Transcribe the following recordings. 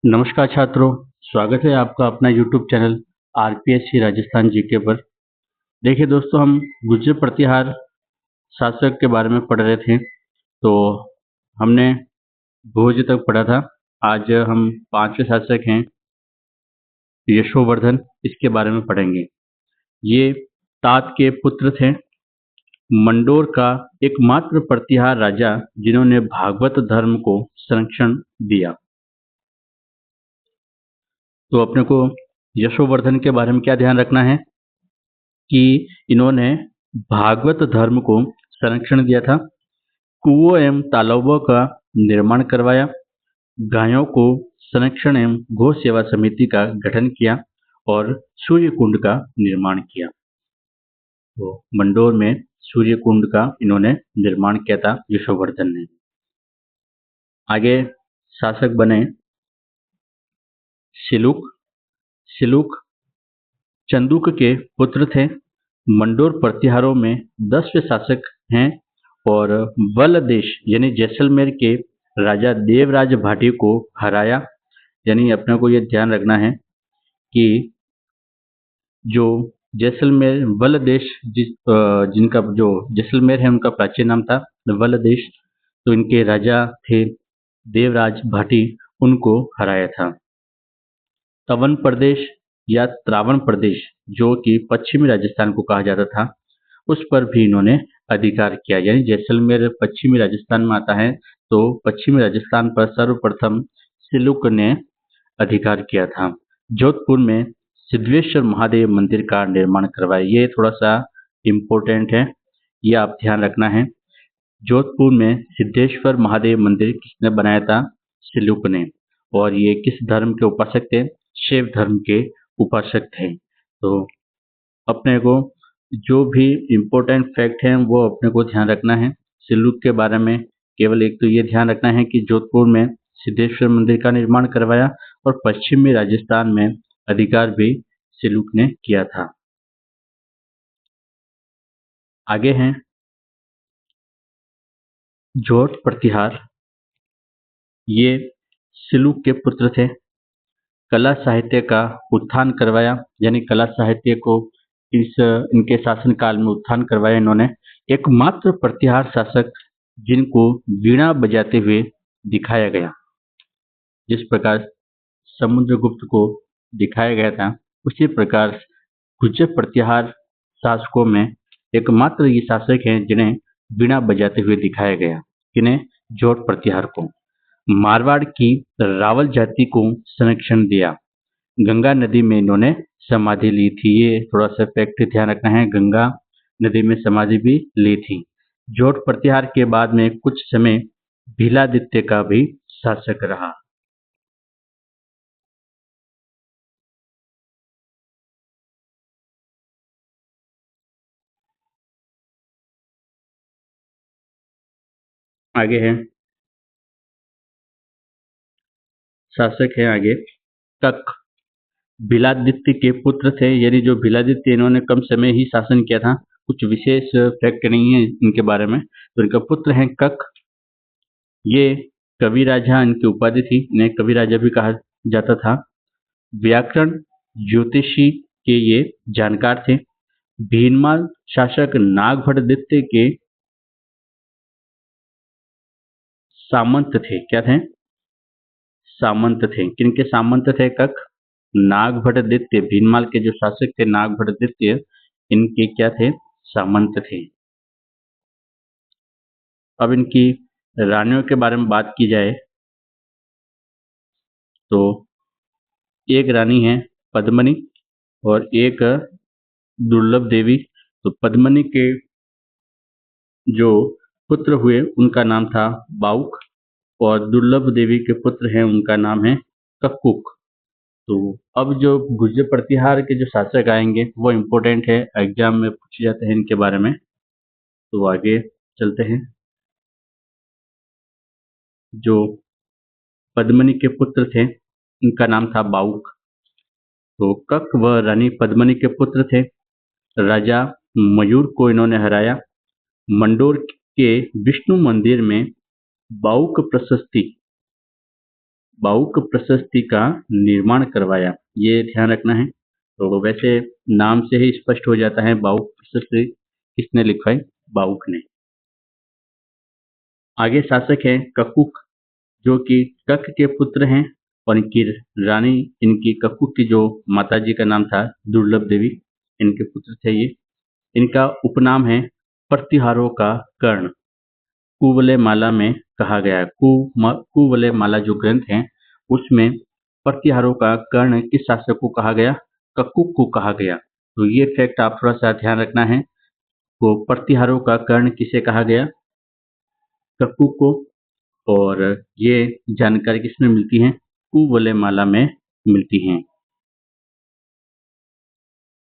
नमस्कार छात्रों, स्वागत है आपका अपना YouTube channel RPSC Rajasthan GK पर। देखिए दोस्तों, हम गुर्जर प्रतिहार शासक के बारे में पढ़ रहे थे, तो हमने भोज तक पढ़ा था। आज हम पांचवें शासक हैं यशोवर्धन, इसके बारे में पढ़ेंगे। ये तात के पुत्र थे, मंडोर का एकमात्र प्रतिहार राजा जिन्होंने भागवत धर्म को संरक्षण दिया। तो अपने को यशोवर्धन के बारे में क्या ध्यान रखना है कि इन्होंने भागवत धर्म को संरक्षण दिया था, कुओं एवं तालाबों का निर्माण करवाया, गायों को संरक्षण एवं गौ सेवा समिति का गठन किया और सूर्य कुंड का निर्माण किया। तो मंडोर में सूर्य कुंड का इन्होंने निर्माण किया था यशोवर्धन ने। आगे शासक बने सिलुक। सिलुक चंदुक के पुत्र थे, मंडोर प्रतिहारों में 10वें शासक हैं और बल देश यानी जैसलमेर के राजा देवराज भाटी को हराया। यानी अपने को ये ध्यान रखना है कि जो जैसलमेर बल देश जिनका जो जैसलमेर है उनका प्राचीन नाम था बल देश, तो इनके राजा थे देवराज भाटी, उनको हराया था। तवन प्रदेश या त्रावण प्रदेश जो कि पश्चिमी राजस्थान को कहा जाता था, उस पर भी इन्होंने अधिकार किया। यानी जैसलमेर पश्चिमी राजस्थान में आता है, तो पश्चिमी राजस्थान पर सर्वप्रथम सिलुक ने अधिकार किया था। जोधपुर में सिद्धेश्वर महादेव मंदिर का निर्माण करवाया। ये थोड़ा सा इम्पोर्टेंट है, ये आप ध्यान रखना है। जोधपुर में सिद्धेश्वर महादेव मंदिर किसने बनाया था? सिलुक ने। और ये किस धर्म के उपासक थे? शिव धर्म के उपासक थे। तो अपने को जो भी इम्पोर्टेंट फैक्ट हैं वो अपने को ध्यान रखना है। सिलुक के बारे में केवल एक तो ये ध्यान रखना है कि जोधपुर में सिद्धेश्वर मंदिर का निर्माण करवाया और पश्चिमी राजस्थान में अधिकार भी सिलुक ने किया था। आगे हैं जोट प्रतिहार। ये सिलुक के पुत्र थे, कला साहित्य का उत्थान करवाया। यानी कला साहित्य को इनके शासनकाल में उत्थान करवाया इन्होंने। एकमात्र प्रतिहार शासक जिनको वीणा बजाते हुए दिखाया गया। जिस प्रकार समुद्रगुप्त को दिखाया गया था, उसी प्रकार गुर्जर प्रतिहार शासकों में एकमात्र ये शासक हैं जिन्हें वीणा बजाते हुए दिखाया गया। किन्हें? जोट प्रतिहार को। मारवाड़ की रावल जाति को संरक्षण दिया। गंगा नदी में इन्होंने समाधि ली थी। ये थोड़ा सा फैक्ट ध्यान रखना है, गंगा नदी में समाधि भी ली थी। जोट प्रतिहार के बाद में कुछ समय भीलादित्य का भी शासक रहा। आगे है शासक है आगे कक। भीलादित्य के पुत्र थे। यानी जो भीलादित्य इन्होंने कम समय ही शासन किया था, कुछ विशेष फैक्ट नहीं है इनके बारे में। तो इनका पुत्र है कक। ये कवि राजा इनकी उपाधि थी, इन्हें कवि राजा भी कहा जाता था। व्याकरण ज्योतिषी के ये जानकार थे। भीनमाल शासक नागभट्टदित्य के सामंत थे। क्या थे? सामंत थे। किनके सामंत थे कक? नागभट्टदित्य। भीनमाल के जो शासक थे नागभट्टदित्य, इनके क्या थे? सामंत थे। अब इनकी रानियों के बारे में बात की जाए तो एक रानी है पद्मनी और एक दुर्लभ देवी। तो पद्मनी के जो पुत्र हुए उनका नाम था बाउक और दुर्लभ देवी के पुत्र हैं उनका नाम है कक्कुक। तो अब जो गुर्जर प्रतिहार के जो शासक आएंगे वो इम्पोर्टेंट है, एग्जाम में पूछे जाते हैं इनके बारे में। तो आगे चलते हैं। जो पद्मनी के पुत्र थे उनका नाम था बाउक। तो कक व रानी पद्मनी के पुत्र थे। राजा मयूर को इन्होंने हराया। मंडोर के विष्णु मंदिर में बाउक प्रशस्ति बाउक प्रशस्ति का निर्माण करवाया, ये ध्यान रखना है। तो वैसे नाम से ही स्पष्ट हो जाता है बाउक प्रशस्ति किसने लिखवाई, बाउक ने। आगे शासक है ककुक, जो कि कक के पुत्र हैं और इनकी रानी, इनकी ककुक की जो माताजी का नाम था दुर्लभ देवी, इनके पुत्र थे ये। इनका उपनाम है प्रतिहारों का कर्ण। कुवलय माला में कहा गया है, कुवलय माला जो ग्रंथ है उसमें प्रतिहारों का कर्ण किस शासक को कहा गया, ककुक को कहा गया। तो ये फैक्ट आप थोड़ा सा ध्यान रखना है। तो प्रतिहारों का कर्ण किसे कहा गया, ककुक को। और ये जानकारी किसमें मिलती है, कुवलय माला में मिलती हैं।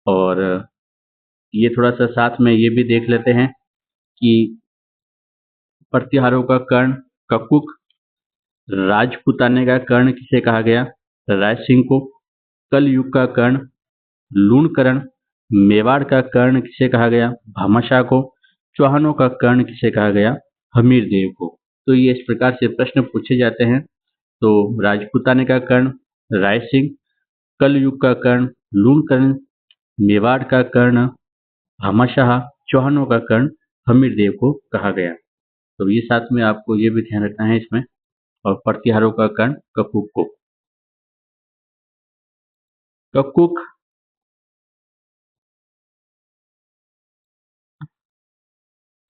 और ये थोड़ा सा साथ में ये भी देख लेते हैं कि प्रतिहारों का कर्ण ककुक, राजपुताने का कर्ण किसे कहा गया, राय सिंह को। कलयुग का कर्ण लूणकरण, मेवाड़ का कर्ण किसे कहा गया, भामाशाह को। चौहानों का कर्ण किसे कहा गया, हमीर देव को। तो ये इस प्रकार से प्रश्न पूछे जाते हैं। तो राजपुताने का कर्ण राय सिंह, कलयुग का कर्ण लूणकरण, मेवाड़ का कर्ण भामाशाह, चौहानों का कर्ण हमीर देव को कहा गया। तो ये साथ में आपको ये भी ध्यान रखना है इसमें। और प्रतिहारों का कर्ण ककुक को। ककुक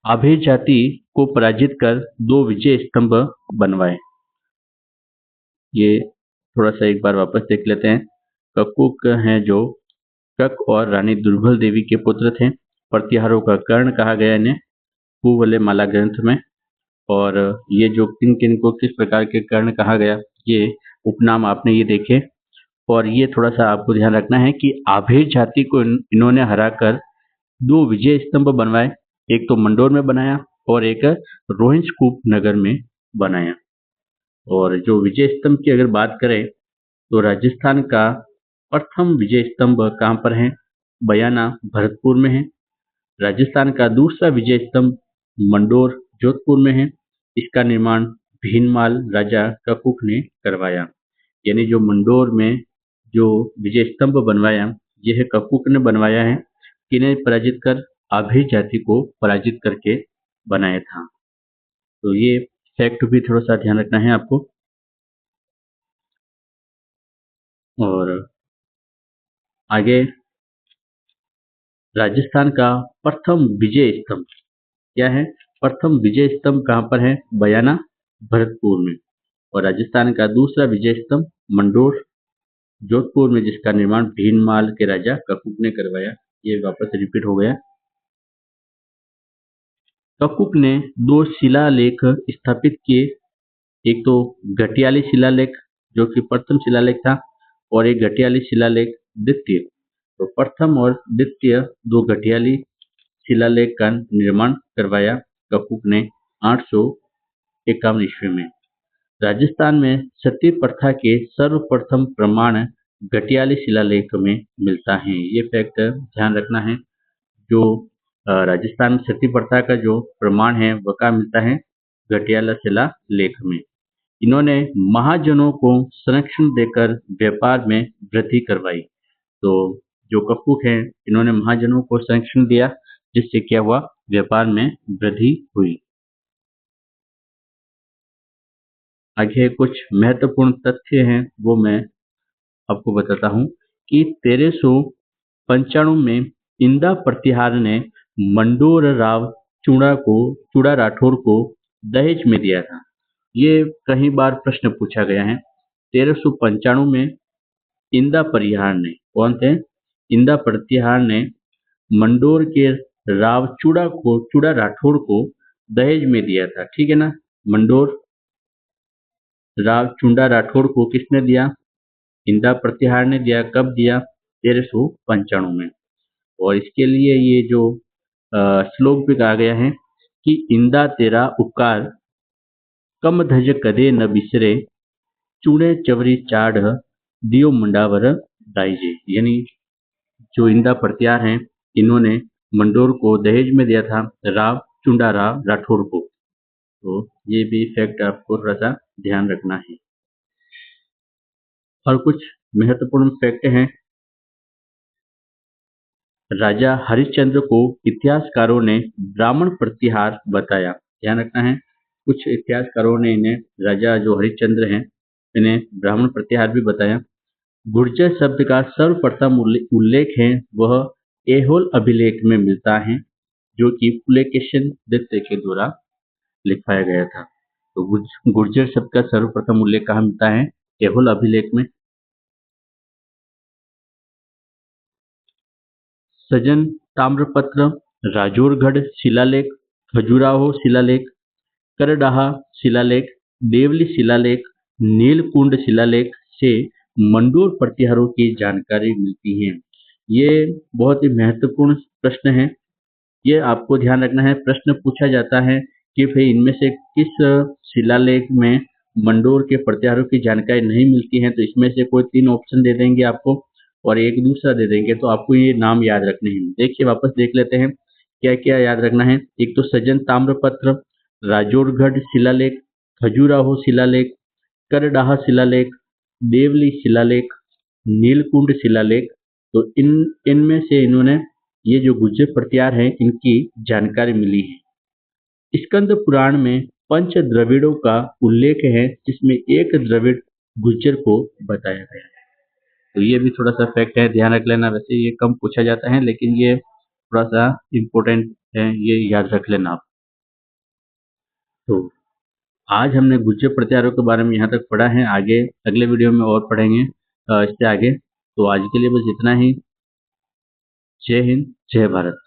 आभे जाति को पराजित कर 2 विजय स्तंभ बनवाए। ये थोड़ा सा एक बार वापस देख लेते हैं। ककुक हैं जो कक और रानी दुर्बल देवी के पुत्र थे। प्रतिहारों का कर्ण कहा गया इन्हें कुवलय माला ग्रंथ में। और ये जो किन किन को किस प्रकार के कर्ण कहा गया, ये उपनाम आपने ये देखे। और ये थोड़ा सा आपको ध्यान रखना है कि आभेर जाति को इन्होंने हराकर 2 विजय स्तंभ बनवाए। एक तो मंडोर में बनाया और एक रोहिंचकूप नगर में बनाया। और जो विजय स्तंभ की अगर बात करें तो राजस्थान का प्रथम विजय स्तंभ कहाँ पर है, बयाना भरतपुर में है। राजस्थान का दूसरा विजय स्तंभ मंडोर जोधपुर में है। इसका निर्माण भीनमाल राजा ककुक ने करवाया। यानी जो मंडोर में जो विजय स्तंभ बनवाया यह ककुक ने बनवाया है। किन्हें पराजित कर, आभेर जाति को पराजित करके बनाया था। तो ये फैक्ट भी थोड़ा सा ध्यान रखना है आपको। और आगे राजस्थान का प्रथम विजय स्तंभ क्या है, प्रथम विजय स्तंभ कहाँ पर है, बयाना भरतपुर में। और राजस्थान का दूसरा विजय स्तंभ मंडोर जोधपुर में, जिसका निर्माण भीनमाल के राजा ककुक ने करवाया। ये वापस रिपीट हो गया। ककुक ने 2 शिलालेख स्थापित किए। एक तो घटियाली शिलालेख जो कि प्रथम शिलालेख था, और एक घटियाली शिलालेख द्वितीय। तो प्रथम और द्वितीय 2 घटियाली शिलालेख का निर्माण करवाया ककुक ने 851 ईस्वी में। राजस्थान में सती प्रथा के सर्वप्रथम प्रमाण घटियाली शिलालेख में मिलता है। ये फैक्ट ध्यान रखना है। जो राजस्थान में सती प्रथा का जो प्रमाण है वह कहाँ मिलता है, घटियाला शिलालेख में। इन्होंने महाजनों को संरक्षण देकर व्यापार में वृद्धि करवाई। तो जो ककुक हैं इन्होंने महाजनों को संरक्षण दिया, जिससे क्या हुआ, व्यापार में वृद्धि हुई। आगे कुछ महत्वपूर्ण तथ्य हैं वो मैं आपको बताता हूँ कि 1395 में इंदा प्रतिहार ने मंडोर राव चूड़ा राठौर को दहेज में दिया था। ये कई बार प्रश्न पूछा गया है। 1395 में इंदा परिहार ने, कौन थे, इंदा प्रतिहार ने मंडोर के राव चूड़ा राठौर को दहेज में दिया था। ठीक है ना, मंडोर राव चूड़ा राठौर को किसने दिया, इंदा प्रतिहार ने दिया। कब दिया, 1395 में। और इसके लिए ये जो श्लोक भी कहा गया है कि इंदा तेरा उपकार कम धज कदे न बिसरे, चूड़े चवरी चाढ़ दियो मुंडावर दाइजे। यानी जो इंदा प्रतिहार हैं इन्होंने मंडोर को दहेज में दिया था राव चुंडा राव राठौर को। तो ये भी फैक्ट आपको थोड़ा सा ध्यान रखना है। और कुछ महत्वपूर्ण फैक्ट हैं। राजा हरिश्चंद्र को इतिहासकारों ने ब्राह्मण प्रतिहार बताया। ध्यान रखना है, कुछ इतिहासकारों ने इन्हें, राजा जो हरिश्चंद्र हैं, इन्हें ब्राह्मण प्रतिहार भी बताया। गुर्जर शब्द का सर्वप्रथम उल्लेख है वह ऐहोल अभिलेख में मिलता है, जो कि पुलकेशिन द्वितीय के द्वारा लिखवाया गया था। तो गुर्जर शब्द का सर्वप्रथम उल्लेख कहाँ मिलता है? ऐहोल अभिलेख में। सजन ताम्रपत्र, राजौरगढ़ शिलालेख, खजुराहो शिलालेख, करडाहा शिलालेख, देवली शिलालेख, नीलकुंड शिलालेख से मंडोर प्रतिहारों की जानकारी मिलती है। ये बहुत ही महत्वपूर्ण प्रश्न है। ये आपको ध्यान रखना है, प्रश्न पूछा जाता है कि भाई इनमें से किस शिलालेख में मंडोर के प्रतिहारों की जानकारी नहीं मिलती है, तो इसमें से कोई 3 ऑप्शन दे देंगे आपको और एक दूसरा दे देंगे, तो आपको ये नाम याद रखने हैं। देखिए वापस देख लेते हैं क्या क्या याद रखना है। एक तो सजन ताम्रपत्र, राजौरगढ़ शिलालेख, खजुराहो शिलालेख, करडाहा शिलालेख, देवली शिलालेख, नीलकुंड शिलालेख। तो इनमें से इन्होंने ये जो गुज्जर प्रतिहार हैं इनकी जानकारी मिली है। स्कंद पुराण में पंच द्रविड़ों का उल्लेख है, जिसमें एक द्रविड़ गुज्जर को बताया गया है। तो ये भी थोड़ा सा फैक्ट है, ध्यान रख लेना। वैसे ये कम पूछा जाता है, लेकिन ये थोड़ा सा इम्पोर्टेंट है, ये याद रख लेना आप। तो आज हमने गुज्जर प्रतिहारों के बारे में यहाँ तक पढ़ा है, आगे अगले वीडियो में और पढ़ेंगे इससे आगे। तो आज के लिए बस इतना ही। जय हिंद, जय भारत।